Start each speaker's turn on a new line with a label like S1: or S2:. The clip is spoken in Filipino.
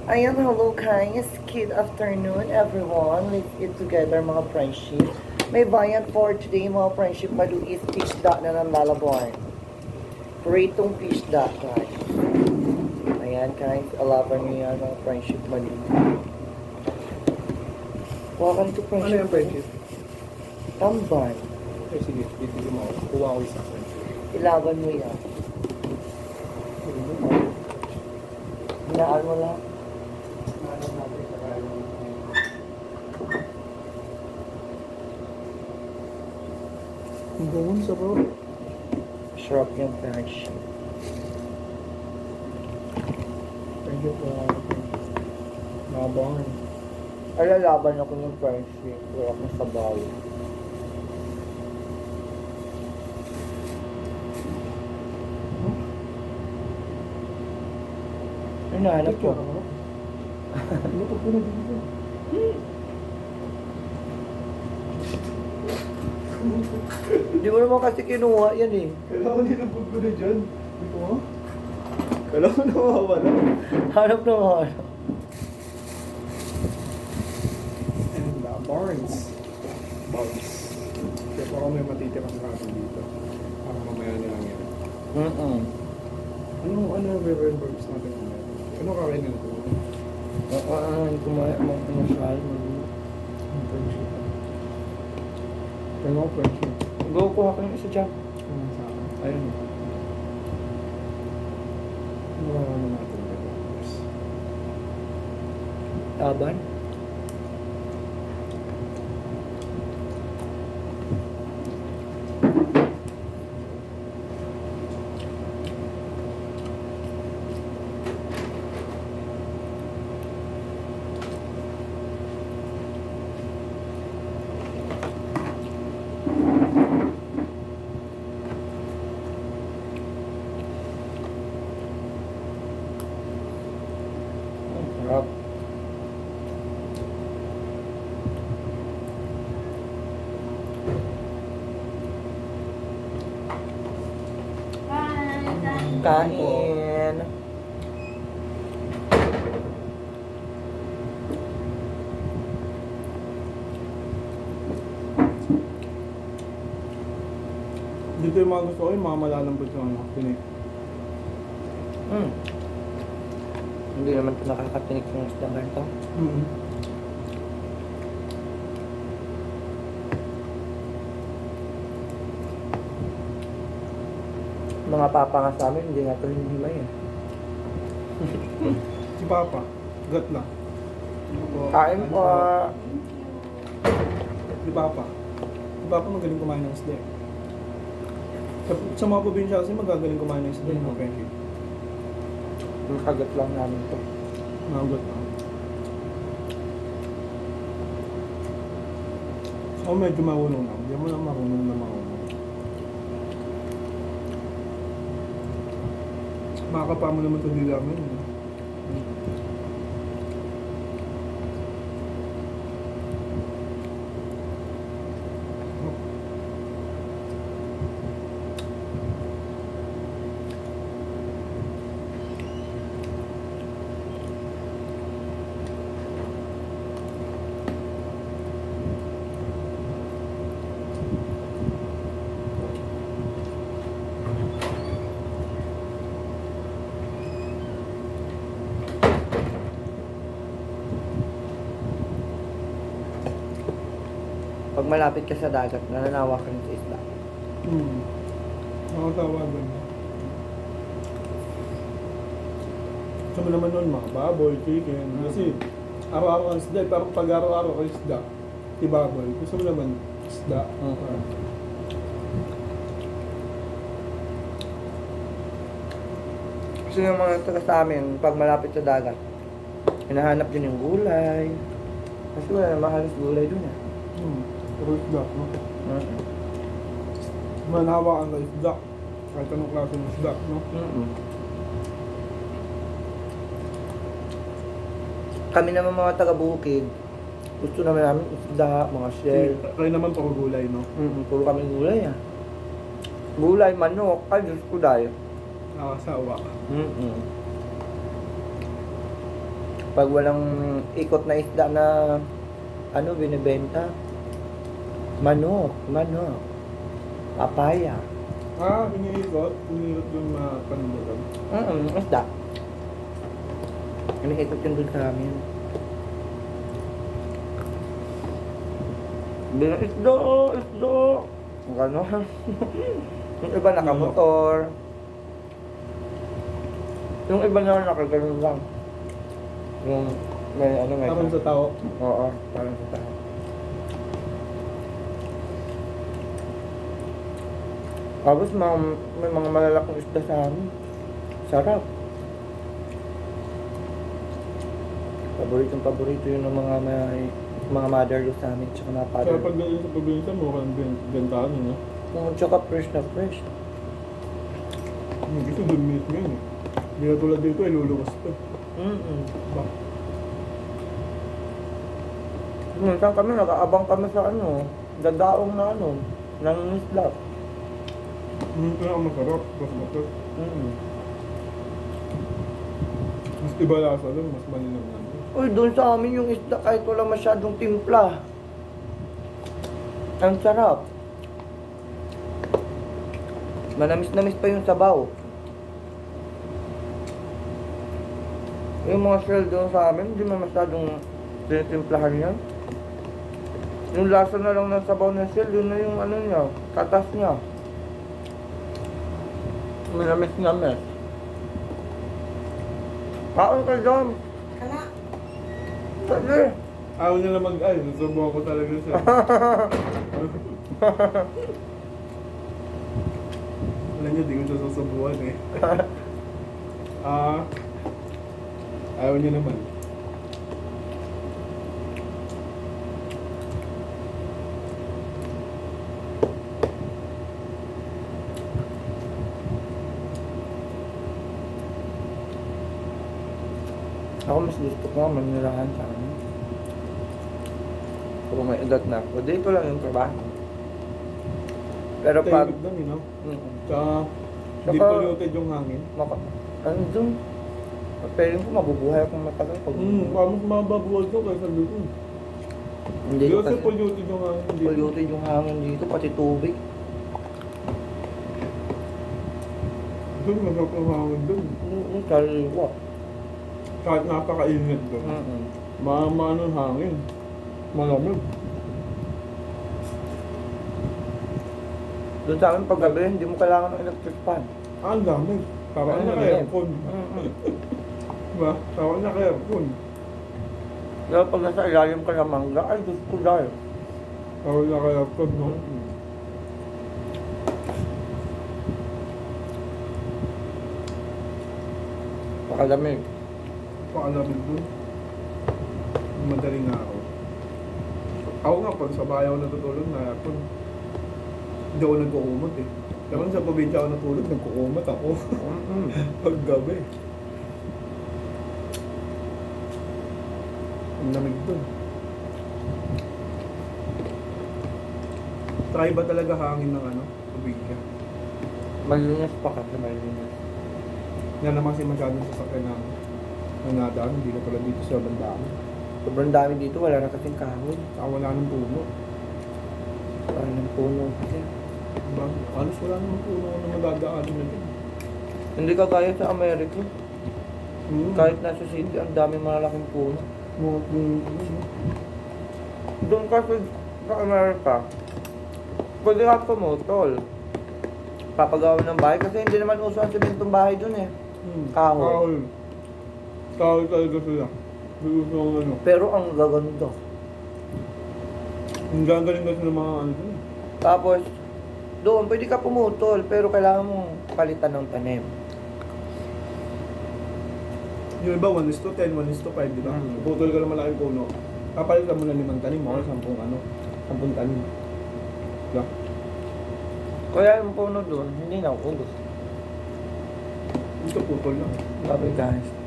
S1: Ayan, hello guys. Good afternoon everyone. Let's eat together mga friendship. May bayan for today mga friendship. Maluis fish da na ng lalabon. Pritong fish da guys. Ayan guys, alaban niyo yan mga friendship maluis. Welcome to
S2: Ano
S1: friendship.
S2: yung friendship?
S1: Tamban.
S2: Eh, sige, bibigyan mo ako. Kuha ko isa friendship.
S1: Ilaban mo yan. Hinaan mo lang.
S2: Nahanap natin sa kaya ng ang gawin sa bro.
S1: Sarap yung friendship.
S2: Friendship ko. Nabangan.
S1: Alalaban ako ng friendship. Wala akong sabaw. Ano nahanap ko?
S2: Ano ko po na dito?
S1: Hindi mo naman kasi kinuha yan eh.
S2: Kailangan nilabog ko na dyan. Dito ha? Kailangan na mawawala.
S1: Hanap na nga.
S2: And Barnes. Barnes. Kaya baka may matitirang kaso dito. Para mamaya nilang yan. Ano river verbs natin mamaya? Ano kakain nila ko?
S1: Hindi ko masyal.
S2: Ang friendship. Pero ako friendship.
S1: Go, kuha ka ng isa dyan.
S2: Ano sa akin?
S1: Ayun.
S2: Ano kakain natin river verbs?
S1: Laban. Ang sarap. Kain.
S2: Dito yung mga gusto ko, yung mga malalambot yung ano, pinik.
S1: Hindi naman ito nakakatinig ng isda ganito. Mga papa nga sa amin, hindi nga ito hinihimay eh.
S2: Si Papa, gat lang.
S1: Kain po.
S2: Si Papa. Si Papa magaling kumain ng isda. Sa mga probinsya kasi magagaling kumain ng isda.
S1: Mhm.
S2: Okay.
S1: Makagat lang namin ito.
S2: Magat lang. So medyo marunong lang. Hindi mo lang marunong na marunong. Makakapa mo naman ito dila mo yun.
S1: Pag malapit ka sa dagat, nananawa ka rin sa isda.
S2: Nakatawagan. Gusto mo naman nun mga baboy, chicken. Kasi araw-araw ang isda. Pero pag araw-araw ang isda, baboy. Gusto mo naman isda.
S1: Kasi yung mga taga sa amin, pag malapit sa dagat, hinahanap din yung gulay. Kasi wala naman halos gulay dun eh.
S2: Pero isda, no? Manhawakan ka isda. Kahit anong klase ng isda, no?
S1: Kami naman mga taga-bukid, gusto naman namin isda, mga shell.
S2: Kayo naman puro gulay, no?
S1: Puro kami gulay ah. Gulay, manok, ay Diyos ko dahil.
S2: Nakasawa.
S1: Pag walang ikot na isda na ano binibenta, manok, papaya.
S2: Iniikot yung mga panunod.
S1: Isda. Iniikot yun dun sa amin. Isda. Gano'n. Yung iba nakamotor. Yung iba na nakaganon lang. Yung may ano nga.
S2: Parang sa tao.
S1: Oo, parang sa tao. Tapos may mga malalaking isda sa amin. Sarap. Paborito yun ng mga mother sa amin tsaka mga father.
S2: Kaya pag galing sa probinsya mo, mukhang gantaan no?
S1: Tsaka fresh na fresh.
S2: Ito doon minute ngayon eh. Hindi na tulad dito ay luluwas pa. Ba?
S1: Minsan kami nag-aabang kami sa dadaong na ng isla.
S2: Ito na ang masarap. Mas masarap. Mas iba lasa doon, mas malinang naman.
S1: Uy, doon sa amin yung isda kahit wala masyadong timpla. Ang sarap. Manamis-namis pa yung sabaw. Yung mga shell doon sa amin, hindi mo masyadong tinitimplahan yan. Yung lasa na lang ng sabaw ng shell, yun na yung niya, katas niya. Manamis-namis. Kaon ka dyan.
S3: Kana.
S1: Sige.
S2: Ayaw nila mag-ay, susubukan ko talaga siya. Alam niyo, di ko siya susubukan eh. Ayaw niya naman.
S1: Ako mas gusto ko nga manirahan sa amin. Kung may edad na ako, dito lang yung trabaho. Pero pag...
S2: Tahimik doon, you know? Tsaka,
S1: Tsaka-
S2: hindi polluted yung hangin.
S1: Ano dun? Feeling ko mabubuhay akong matagal pag...
S2: Mas mababuwal ko kaysa dito.
S1: Hindi
S2: Dito
S1: ko
S2: kasi
S1: kasi
S2: polluted yung hangin dito.
S1: polluted yung hangin dito, pati tubig.
S2: Doon, masarap yung hangin doon.
S1: Kaliwa.
S2: Kahit napakainit doon. Maano yung hangin. Malamig.
S1: Doon sa amin pag gabi, hindi mo kailangan ng electric fan.
S2: Ang dami. Parang
S1: Ano
S2: naka-aircon. Diba? Parang naka-aircon.
S1: Pero pag nasa ilalim ka ng mangga, ay gusto ko dahil.
S2: Parang naka-aircon, no?
S1: Pakalamig.
S2: Pakalamig doon. Madaling araw. Ako nga, pag sa bahay ako natutulog na aircon. Hindi ako nagkukumot eh. Naman sa probinsya ako natulog, nagkukumot ako. Pag gabi. Ang lamig doon. Try ba talaga hangin ng probinsya?
S1: Malinis pa kasi, malinis.
S2: Yan naman kasi masyadong sasakyan na nadaan, hindi ka pala dito sa bandaan.
S1: Sobrang dami dito, wala na kasing kahoy.
S2: Saka wala ng puno.
S1: Wala ng puno kasi.
S2: Diba? Halos wala namang puno na magdadaanin na din.
S1: Hindi ka gaya sa Amerika.
S2: Hmm.
S1: Kahit nasa city, ang daming malalaking puno.
S2: Mga puno.
S1: Doon kasi sa Amerika, pwede ka pumutol. Papagawa ng bahay kasi hindi naman uso ang sementong bahay doon eh. Kahoy.
S2: Kahoy talaga sila. Gusto ko
S1: Pero ang gaganda.
S2: Ang gagaling kasi ng mga dun.
S1: Tapos, doon pwede ka pumutol pero kailangan mong palitan ng tanim.
S2: Yung iba 1:10, 1:5, di ba? Putol ka ng malaking puno. Kapalitan mo na 5 tanim o 10 tanim. Diba?
S1: Kaya yung puno doon, hindi na ubos.
S2: Ito putol lang.
S1: Sabi guys.